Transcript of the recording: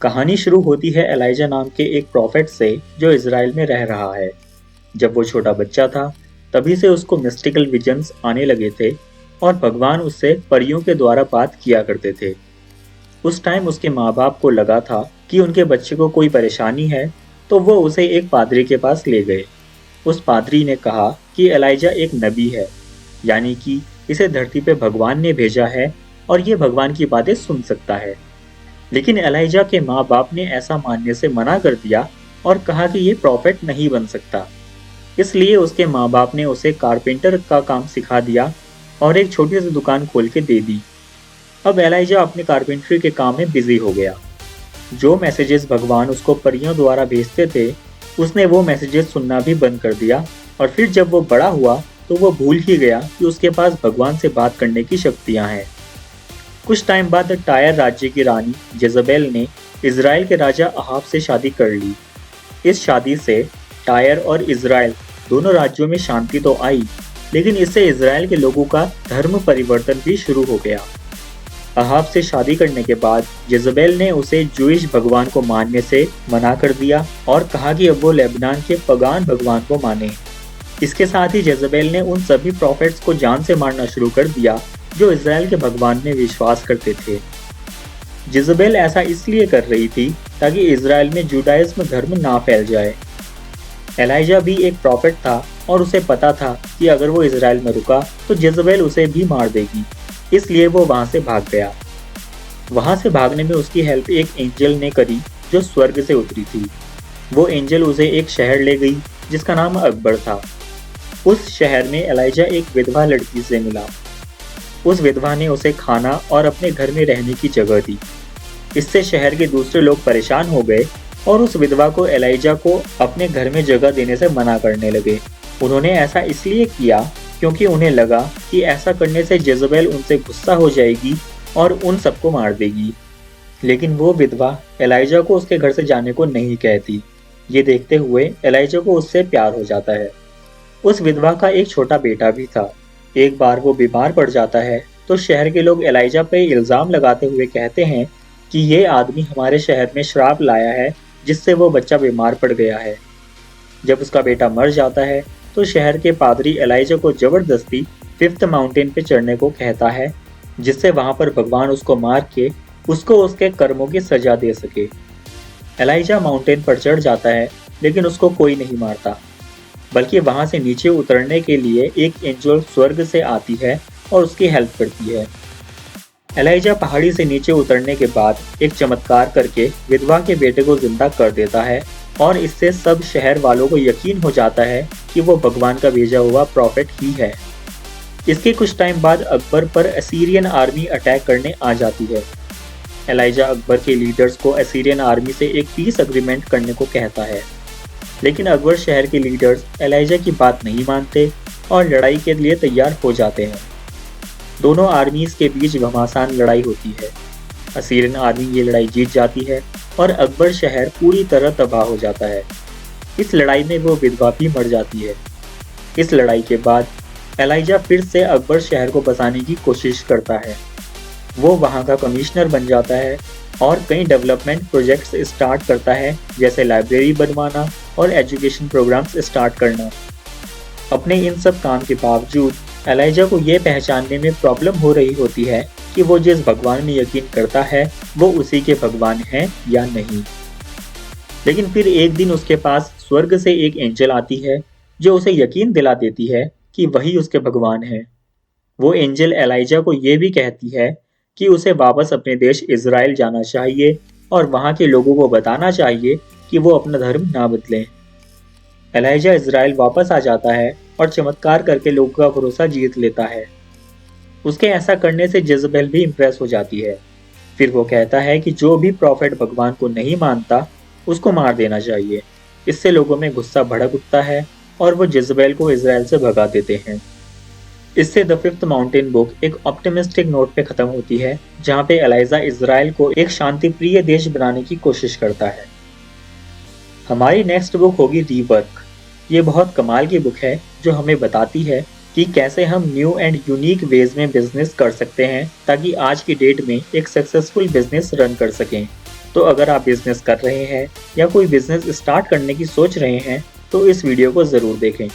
कहानी शुरू होती है एलाइजा नाम के एक प्रॉफिट से जो इज़राइल में रह रहा है। जब वो छोटा बच्चा था, तभी से उसको मिस्टिकल विजन्स आने लगे थे और भगवान उससे परियों के द्वारा बात किया करते थे। उस टाइम उसके माँ बाप को लगा था कि उनके बच्चे को कोई परेशानी है, तो वो उसे एक पादरी के पास ले गए। उस पादरी ने कहा कि एलाइजा एक नबी है, यानी कि इसे धरती पे भगवान ने भेजा है और ये भगवान की बातें सुन सकता है। लेकिन एलाइजा के माँ बाप ने ऐसा मानने से मना कर दिया और कहा कि ये प्रॉफिट नहीं बन सकता। इसलिए उसके माँ बाप ने उसे कारपेंटर का काम सिखा दिया और एक छोटी सी दुकान खोल के दे दी। अब एलाइजा अपने कारपेंट्री के काम में बिजी हो गया। जो मैसेजेस भगवान उसको परियों द्वारा भेजते थे, उसने वो मैसेजेस सुनना भी बंद कर दिया। और फिर जब वो बड़ा हुआ तो वो भूल ही गया कि उसके पास भगवान से बात करने की शक्तियाँ हैं। कुछ टाइम बाद टायर राज्य की रानी जेजबेल ने इज़राइल के राजा अहाब से शादी कर ली। इस शादी से टायर और इज़राइल दोनों राज्यों में शांति तो आई, लेकिन इससे इज़राइल के लोगों का धर्म परिवर्तन भी शुरू हो गया। अहाब से शादी करने के बाद जेजबेल ने उसे जूइश भगवान को मानने से मना कर दिया और कहा कि अब वो लेबनान के पगान भगवान को माने। इसके साथ ही जेजबेल ने उन सभी प्रॉफिट्स को जान से मारना शुरू कर दिया जो इज़राइल के भगवान में विश्वास करते थे। जेजबेल ऐसा इसलिए कर रही थी ताकि इज़राइल में जुडाइज्म धर्म ना फैल जाए। एलाइजा भी एक प्रॉफिट था और उसे पता था कि अगर वो इज़राइल में रुका तो जेजबेल उसे भी मार देगी, इसलिए वो वहां से भाग गया। वहां से भागने में उसकी हेल्प एक एंजल ने करी जो स्वर्ग से उतरी थी। वो एंजल उसे एक शहर ले गई जिसका नाम अकबर था। उस शहर में एलाइजा एक विधवा लड़की से मिला। उस विधवा ने उसे खाना और अपने घर में रहने की जगह दी। इससे शहर के दूसरे लोग परेशान हो गए और उस विधवा को एलाइजा को अपने घर में जगह देने से मना करने लगे। उन्होंने ऐसा इसलिए किया क्योंकि उन्हें लगा कि ऐसा करने से जेजबेल उनसे गुस्सा हो जाएगी और उन सबको मार देगी। लेकिन वो विधवा एलाइजा को उसके घर से जाने को नहीं कहती। ये देखते हुए एलाइजा को उससे प्यार हो जाता है। उस विधवा का एक छोटा बेटा भी था। एक बार वो बीमार पड़ जाता है तो शहर के लोग एलाइजा पे इल्ज़ाम लगाते हुए कहते हैं कि ये आदमी हमारे शहर में श्राप लाया है जिससे वो बच्चा बीमार पड़ गया है। जब उसका बेटा मर जाता है तो शहर के पादरी एलाइजा को जबरदस्ती 5th माउंटेन पे चढ़ने को कहता है, जिससे वहां पर भगवान उसको मार के उसको उसके कर्मों की सजा दे सके। एलाइजा माउंटेन पर चढ़ जाता है, लेकिन उसको कोई नहीं मारता, बल्कि वहां से नीचे उतरने के लिए एक एंजल स्वर्ग से आती है और उसकी हेल्प करती है। एलाइजा पहाड़ी से नीचे उतरने के बाद एक चमत्कार करके विधवा के बेटे को जिंदा कर देता है और इससे सब शहर वालों को यकीन हो जाता है कि वो भगवान का भेजा हुआ प्रॉफिट ही है। इसके कुछ टाइम बाद अकबर पर असीरियन आर्मी अटैक करने आ जाती है। एलाइजा अकबर के लीडर्स को असीरियन आर्मी से एक पीस अग्रीमेंट करने को कहता है, लेकिन अकबर शहर के लीडर्स एलाइजा की बात नहीं मानते और लड़ाई के लिए तैयार हो जाते हैं। दोनों आर्मीज के बीच घमासान लड़ाई होती है। असीरियन आर्मी ये लड़ाई जीत जाती है और अकबर शहर पूरी तरह तबाह हो जाता है। इस लड़ाई में वो विधवा भी मर जाती है। इस लड़ाई के बाद एलाइजा फिर से अकबर शहर को बसाने की कोशिश करता है। वो वहाँ का कमिश्नर बन जाता है और कई डेवलपमेंट प्रोजेक्ट्स स्टार्ट करता है, जैसे लाइब्रेरी बनवाना और एजुकेशन प्रोग्राम्स स्टार्ट करना। अपने इन सब काम के बावजूद एलाइजा को ये पहचानने में प्रॉब्लम हो रही होती है कि वो जिस भगवान में यकीन करता है वो उसी के भगवान हैं या नहीं। लेकिन फिर एक दिन उसके पास स्वर्ग से एक एंजल आती है जो उसे यकीन दिला देती है कि वही उसके भगवान हैं। वो एंजल एलाइजा को ये भी कहती है कि उसे वापस अपने देश इज़राइल जाना चाहिए और वहाँ के लोगों को बताना चाहिए कि वो अपना धर्म ना बदलें। एलाइजा इज़राइल वापस आ जाता है और चमत्कार करके लोगों का भरोसा जीत लेता है। उसके ऐसा करने से जेजबेल भी इम्प्रेस हो जाती है। फिर वो कहता है कि जो भी प्रॉफिट भगवान को नहीं मानता उसको मार देना चाहिए। इससे लोगों में गुस्सा भड़क उठता है और वो जेजबेल को इज़राइल से भगा देते हैं। इससे द 5th माउंटेन बुक एक ऑप्टिमिस्टिक नोट पे खत्म होती है, जहाँ पे एलाइजा इज़राइल को एक शांति प्रिय देश बनाने की कोशिश करता है। हमारी नेक्स्ट बुक होगी रीवर्क। ये बहुत कमाल की बुक है जो हमें बताती है कि कैसे हम न्यू एंड यूनिक वेज में बिजनेस कर सकते हैं ताकि आज की डेट में एक सक्सेसफुल बिजनेस रन कर सकें। तो अगर आप बिजनेस कर रहे हैं या कोई बिजनेस स्टार्ट करने की सोच रहे हैं तो इस वीडियो को ज़रूर देखें।